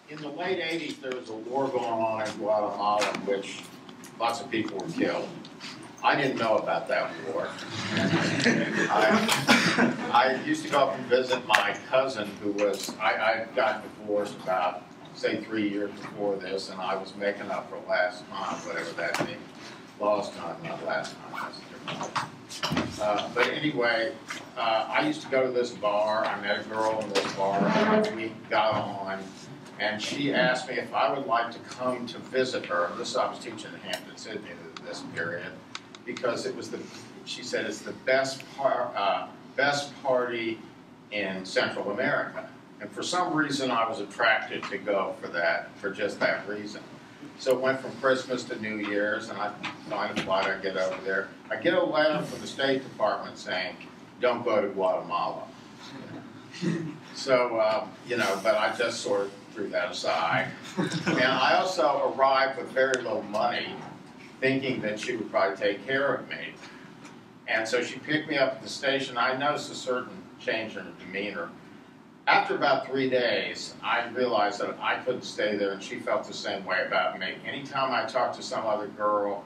In the late 80s, there was a war going on in Guatemala in which lots of people were killed. I didn't know about that war. I used to go up and visit my cousin who was, I got divorced about, say, 3 years before this, and I was making up for last time, whatever that means. Lost time, not last time. But anyway, I used to go to this bar. I met a girl in this bar, and we got on. And she asked me if I would like to come to visit her. This I was teaching in Hampton, Sydney, this period, because it was she said it's the best party in Central America. And for some reason, I was attracted to go for just that reason. So it went from Christmas to New Year's, and I find a flight, I get over there. I get a letter from the State Department saying, don't go to Guatemala. So, but I just sort of threw that aside. And I also arrived with very little money, thinking that she would probably take care of me. And so she picked me up at the station. I noticed a certain change in her demeanor. After about 3 days, I realized that I couldn't stay there, and she felt the same way about me. Anytime I talked to some other girl,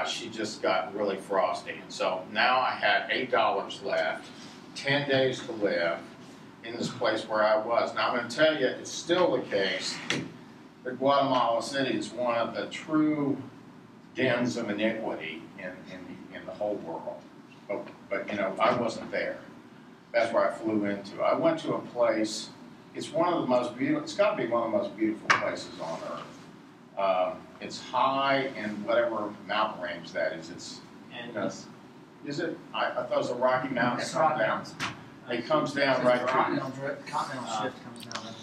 she just got really frosty. And so now I had $8 left, 10 days to live in this place where I was. Now I'm going to tell you, it's still the case that Guatemala City is one of the true dens of iniquity in the whole world. But I wasn't there. That's where I flew into. I went to a place, it's one of the most beautiful, it's got to be one of the most beautiful places on earth. It's high in whatever mountain range that is. It's Andes. Is it? I thought it was the Rocky Mountains. It comes down right through. Continental shift comes down.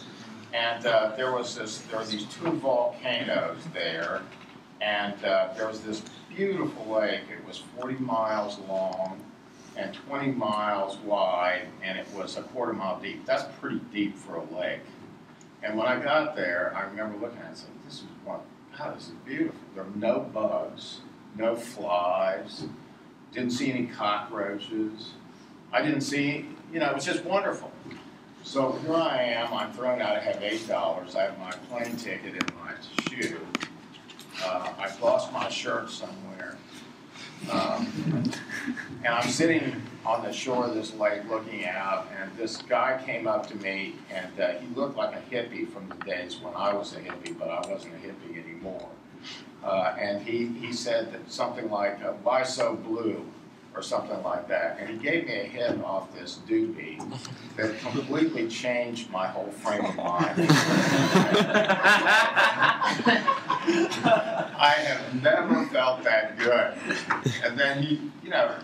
And there were these two volcanoes there, and there was this beautiful lake. It was 40 miles long and 20 miles wide, and it was a quarter mile deep. That's pretty deep for a lake. And when I got there, I remember looking at it and saying, God, this is beautiful. There were no bugs, no flies, didn't see any cockroaches. I didn't see, it was just wonderful. So here I am, I'm thrown out, I have $8, I have my plane ticket in my shoe. I've lost my shirt somewhere. And I'm sitting on the shore of this lake looking out, and this guy came up to me, and he looked like a hippie from the days when I was a hippie, but I wasn't a hippie anymore. And he said that something like, why so blue? Or something like that. And he gave me a hit off this doobie that completely changed my whole frame of mind. I have never felt that good. And then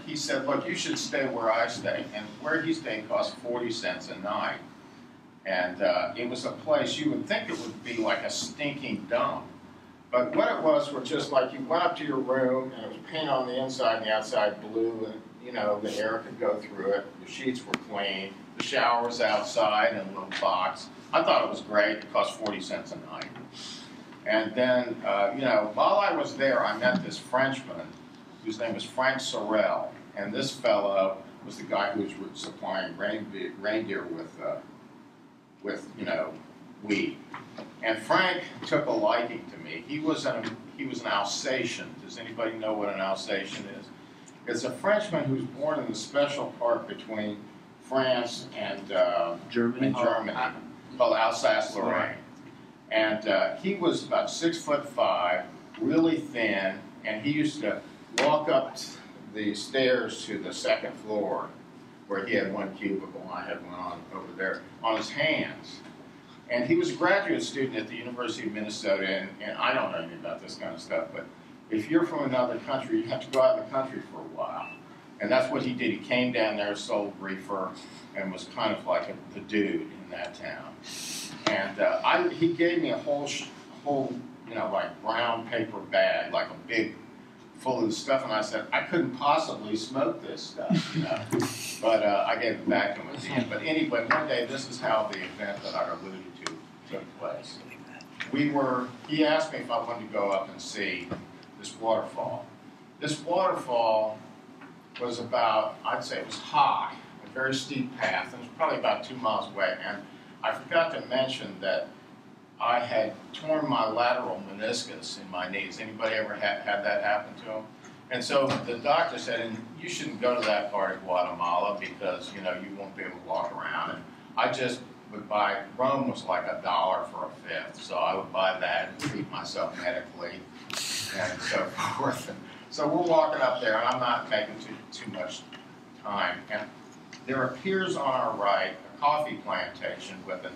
he said, look, you should stay where I stay. And where he stayed cost 40 cents a night. And it was a place, you would think it would be like a stinking dump. But what it was were just like you went up to your room, and it was paint on the inside and the outside blue, and the air could go through it. The sheets were clean. The shower was outside in a little box. I thought it was great. It cost 40 cents a night. And then, while I was there, I met this Frenchman whose name was Frank Sorel. And this fellow was the guy who was supplying reindeer with weed. And Frank took a liking to me. He was an Alsatian. Does anybody know what an Alsatian is? It's a Frenchman who's born in the special part between France and Germany, called Alsace-Lorraine. And he was about 6'5", really thin, and he used to walk up the stairs to the second floor, where he had one cubicle and I had one on over there, on his hands. And he was a graduate student at the University of Minnesota, and I don't know anything about this kind of stuff, but if you're from another country, you have to go out of the country for a while. And that's what he did. He came down there, sold reefer, and was kind of like the dude in that town. And he gave me a whole like brown paper bag, like a big, full of stuff, and I said, I couldn't possibly smoke this stuff, But I gave it back to him at the end. But anyway, one day, this is how the event that I alluded to took place. He asked me if I wanted to go up and see this waterfall. This waterfall was about, I'd say it was high, a very steep path, and it was probably about 2 miles away. And I forgot to mention that I had torn my lateral meniscus in my knees. Anybody ever had that happen to them? And so the doctor said, and you shouldn't go to that part of Guatemala because, you know, you won't be able to walk around. And I just would buy, Rome was like $1 for a fifth, so I would buy that and treat myself medically and so forth. And so we're walking up there, and I'm not making too much time. And there appears on our right a coffee plantation with a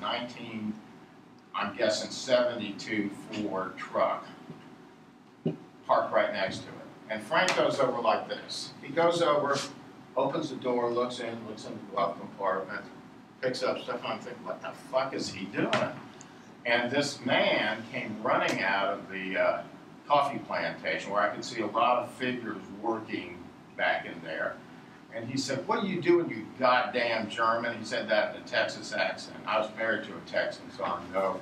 I'm guessing 72 Ford truck parked right next to it. And Frank goes over like this. He goes over, opens the door, looks in the glove compartment, picks up stuff, and I'm thinking, what the fuck is he doing? And this man came running out of the coffee plantation where I could see a lot of figures working back in there. And he said, what are you doing, you goddamn German? He said that in a Texas accent. I was married to a Texan, so I know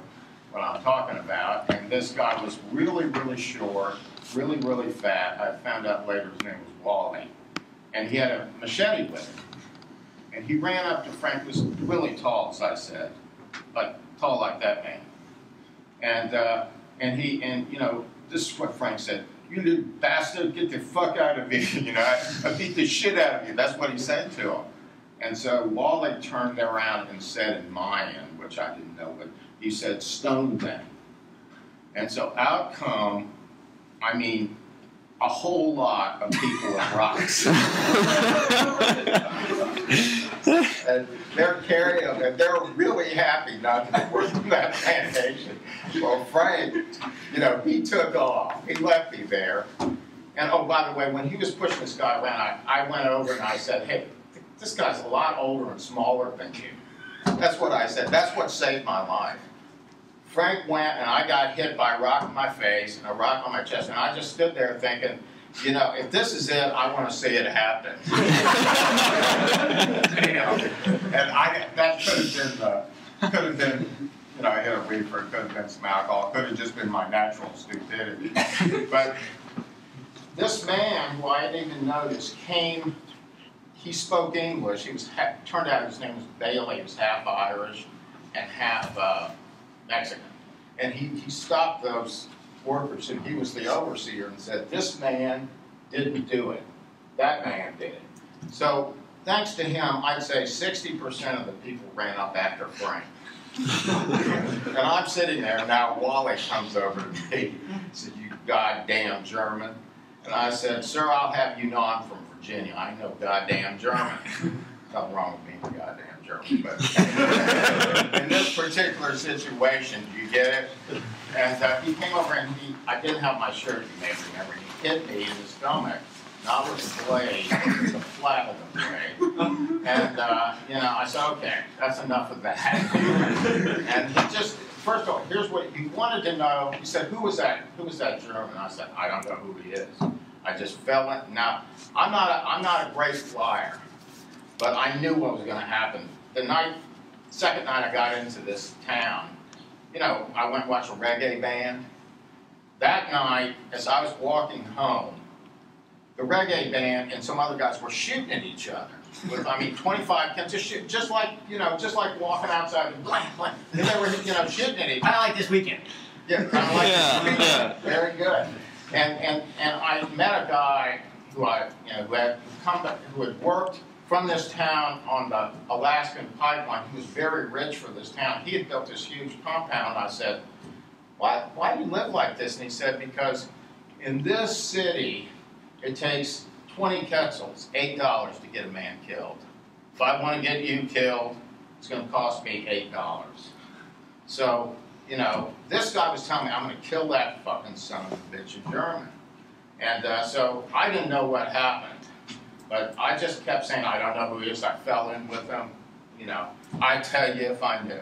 what I'm talking about. And this guy was really, really short, really, really fat. I found out later his name was Wally. And he had a machete with him. And he ran up to Frank, was really tall, as I said, like tall like that man. And you know, this is what Frank said. You little bastard, get the fuck out of here, you know, I beat the shit out of you. That's what he said to him. And so Wally turned around and said in Mayan, which I didn't know, but he said, stone them. And so out come, I mean, a whole lot of people with rocks. And they're carrying them, and they're really happy not to be working that plantation. Well, Frank, you know, he took off. He left me there. And oh, by the way, when he was pushing this guy around, I went over and I said, hey, this guy's a lot older and smaller than you. That's what I said. That's what saved my life. Frank went, and I got hit by a rock in my face and a rock on my chest, and I just stood there thinking, you know, if this is it, I want to see it happen. You know, and that could have been, you know, I hit a reefer, could have been some alcohol, could have just been my natural stupidity. But this man, who I didn't even notice, came. He spoke English. He was turned out his name was Bailey. He was half Irish and half Mexican. And he stopped those workers, and he was the overseer, and said, this man didn't do it. That man did it. So thanks to him, I'd say 60% of the people ran up after Frank. And I'm sitting there, and now Wally comes over to me and said, you goddamn German. And I said, sir, I'll have you know I'm from Virginia. I know goddamn German. Nothing wrong with being a goddamn German, but in this particular situation, you get it? And he came over and I didn't have my shirt, you may remember. He hit me in the stomach, not with the blade, with the flat of the blade. And, you know, I said, okay, that's enough of that. And he just, first of all, here's what he wanted to know. He said, who was that German? I said, I don't know who he is. I just fell in. Now, I'm not a great flyer, but I knew what was going to happen. The second night I got into this town, you know, I went and watched a reggae band. That night, as I was walking home, the reggae band and some other guys were shooting at each other. With, I mean, 25 guns, just like, you know, just like walking outside and blank, blank. And they were, you know, shooting at each other. Kind of like this weekend. Yeah, kind of like this weekend. Yeah. Very good. And I met a guy who who had worked from this town on the Alaskan pipeline. He was very rich for this town. He had built this huge compound. I said, why do you live like this? And he said, because in this city, it takes 20 quetzals, $8 to get a man killed. If I want to get you killed, it's going to cost me $8. So, you know, this guy was telling me, I'm going to kill that fucking son of a bitch in German. And so I didn't know what happened. But I just kept saying, I don't know who he is. I fell in with him. You know, I tell you if I knew.